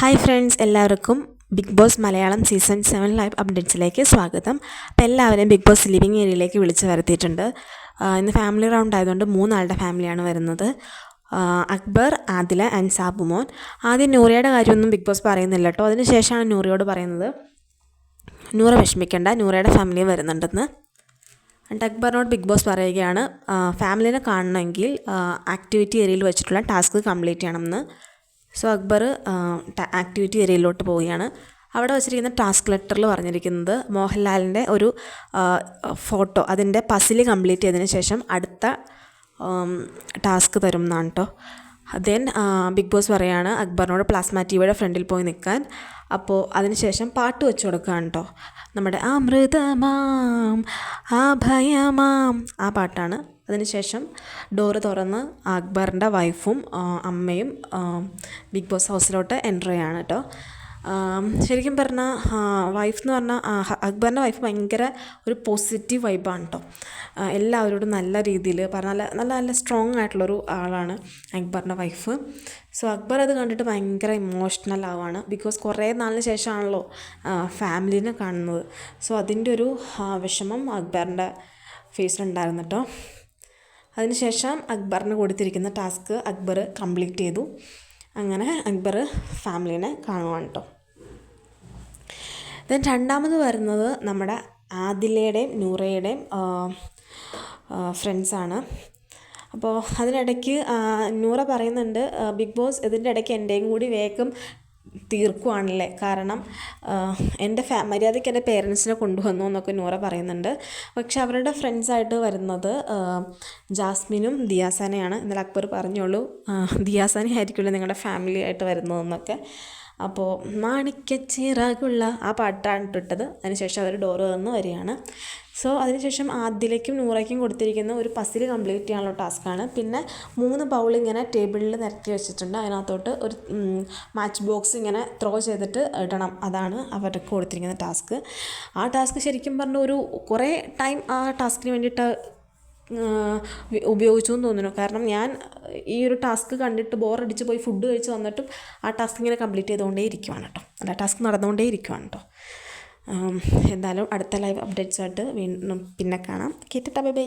Hi friends, എല്ലാവർക്കും big boss Malayalam season 7 live അപ്ഡേറ്റ്സിലേക്ക് സ്വാഗതം. അപ്പോൾ എല്ലാവരെയും ബിഗ് ബോസ് ലിവിങ് ഏരിയയിലേക്ക് വിളിച്ച് വരുത്തിയിട്ടുണ്ട്. ഇന്ന് ഫാമിലി റൗണ്ട് ആയതുകൊണ്ട് 3 ആളുടെ ഫാമിലിയാണ് വരുന്നത്. അക്ബർ, ആദില ആൻഡ് സാബുമോൻ. ആദ്യം നൂറയുടെ കാര്യമൊന്നും ബിഗ് ബോസ് പറയുന്നില്ല കേട്ടോ. അതിനുശേഷമാണ് നൂറയോട് പറയുന്നത് നൂറ വിഷമിക്കേണ്ട, നൂറയുടെ ഫാമിലി വരുന്നുണ്ടെന്ന്. ആൻഡ് അക്ബറിനോട് ബിഗ് ബോസ് പറയുകയാണ് ഫാമിലിനെ കാണണമെങ്കിൽ ആക്ടിവിറ്റി ഏരിയയിൽ വെച്ചിട്ടുള്ള ടാസ്ക് കംപ്ലീറ്റ് ചെയ്യണമെന്ന്. സോ അക്ബർ ആക്ടിവിറ്റി ഏരിയയിലോട്ട് പോവുകയാണ്. അവിടെ വച്ചിരിക്കുന്ന ടാസ്ക് ലെറ്ററിൽ പറഞ്ഞിരിക്കുന്നത് മോഹൻലാലിൻ്റെ ഒരു ഫോട്ടോ, അതിൻ്റെ പസിൽ കംപ്ലീറ്റ് ചെയ്തതിന് ശേഷം അടുത്ത ടാസ്ക് തരും എന്നാണ് കേട്ടോ. ദെൻ ബിഗ് ബോസ് പറയുകയാണ് അക്ബറിനോട് പ്ലാസ്മ ടിവിയുടെ ഫ്രണ്ടിൽ പോയി നിൽക്കാൻ. അപ്പോൾ അതിനുശേഷം പാട്ട് വെച്ച് കൊടുക്കുകയാണ് കേട്ടോ. നമ്മുടെ അമൃതമാം അഭയമാം ആ പാട്ടാണ്. അതിനുശേഷം ഡോറ് തുറന്ന് അക്ബറിൻ്റെ വൈഫും അമ്മയും ബിഗ് ബോസ് ഹൗസിലോട്ട് എൻ്റർ ചെയ്യാണ് കേട്ടോ. ശരിക്കും പറഞ്ഞാൽ വൈഫ് എന്ന് പറഞ്ഞാൽ അക്ബറിൻ്റെ വൈഫ് ഭയങ്കര ഒരു പോസിറ്റീവ് വൈബാണ് കേട്ടോ. എല്ലാവരോടും നല്ല രീതിയിൽ പറഞ്ഞാൽ നല്ല സ്ട്രോങ് ആയിട്ടുള്ളൊരു ആളാണ് അക്ബറിൻ്റെ വൈഫ്. സോ അക്ബർ അത് കണ്ടിട്ട് ഭയങ്കര ഇമോഷണൽ ആവുകയാണ്. ബിക്കോസ് കുറേ നാളിന് ശേഷമാണല്ലോ ഫാമിലീനെ കാണുന്നത്. സോ അതിൻ്റെ ഒരു വിഷമം അക്ബറിൻ്റെ ഫേസിലുണ്ടായിരുന്നു കേട്ടോ. അതിനുശേഷം അക്ബറിന് കൊടുത്തിരിക്കുന്ന ടാസ്ക് അക്ബർ കംപ്ലീറ്റ് ചെയ്തു. അങ്ങനെ അക്ബർ ഫാമിലീനെ കാണുവാണ് കേട്ടോ. ദെൻ രണ്ടാമത് വരുന്നത് നമ്മുടെ ആദിലയുടെയും നൂറയുടെയും ഫ്രണ്ട്സാണ്. അപ്പോൾ അതിനിടയ്ക്ക് നൂറ പറയുന്നുണ്ട് ബിഗ് ബോസ് ഇതിൻ്റെ ഇടയ്ക്ക് എൻ്റെയും കൂടി വേഗം തീർക്കുവാണല്ലേ, കാരണം എൻ്റെ മര്യാദയ്ക്ക് എൻ്റെ പേരൻസിനെ കൊണ്ടുവന്നു എന്നൊക്കെ നൂറ പറയുന്നുണ്ട്. പക്ഷെ അവരുടെ ഫ്രണ്ട്സായിട്ട് വരുന്നത് ജാസ്മിനും ദിയാസാനയാണ്. ഇന്നലെ അക്ബർ പറഞ്ഞോളൂ ദിയാസാന ആയിരിക്കുമല്ലോ നിങ്ങളുടെ ഫാമിലി ആയിട്ട് വരുന്നതെന്നൊക്കെ. അപ്പോൾ മാണിക്കച്ചിറകുള്ള ആ പാട്ടാണ് ഇട്ടത്. അതിനുശേഷം അവർ ഡോറ് തന്ന് വരികയാണ്. സോ അതിനുശേഷം ആദിലേക്കും നൂറയ്ക്കും കൊടുത്തിരിക്കുന്ന ഒരു പസിൽ കംപ്ലീറ്റ് ചെയ്യാനുള്ള ടാസ്ക്കാണ്. പിന്നെ 3 ബൗൾ ഇങ്ങനെ ടേബിളിൽ നിരത്തി വെച്ചിട്ടുണ്ട്. അതിനകത്തോട്ട് ഒരു മാച്ച് ബോക്സ് ഇങ്ങനെ ത്രോ ചെയ്തിട്ട് ഇടണം. അതാണ് അവർക്ക് കൊടുത്തിരിക്കുന്ന ടാസ്ക്. ആ ടാസ്ക് ശരിക്കും പറഞ്ഞ ഒരു കുറേ ടൈം ആ ടാസ്കിന് വേണ്ടിയിട്ട് ഉപയോഗിച്ചു എന്ന് തോന്നുന്നു. കാരണം ഞാൻ ഈ ഒരു ടാസ്ക് കണ്ടിട്ട് ബോറടിച്ച് പോയി ഫുഡ് കഴിച്ച് വന്നിട്ടും ആ ടാസ്ക് ഇങ്ങനെ കംപ്ലീറ്റ് ചെയ്തുകൊണ്ടേ ഇരിക്കുവാണ് കേട്ടോ. അല്ല, ടാസ്ക് നടന്നുകൊണ്ടേ ഇരിക്കുവാണ് കേട്ടോ. എന്തായാലും അടുത്ത ലൈവ് അപ്ഡേറ്റ്സായിട്ട് വീണ്ടും പിന്നെ കാണാം. കേട്ടിട്ടാ, ബൈ ബൈ.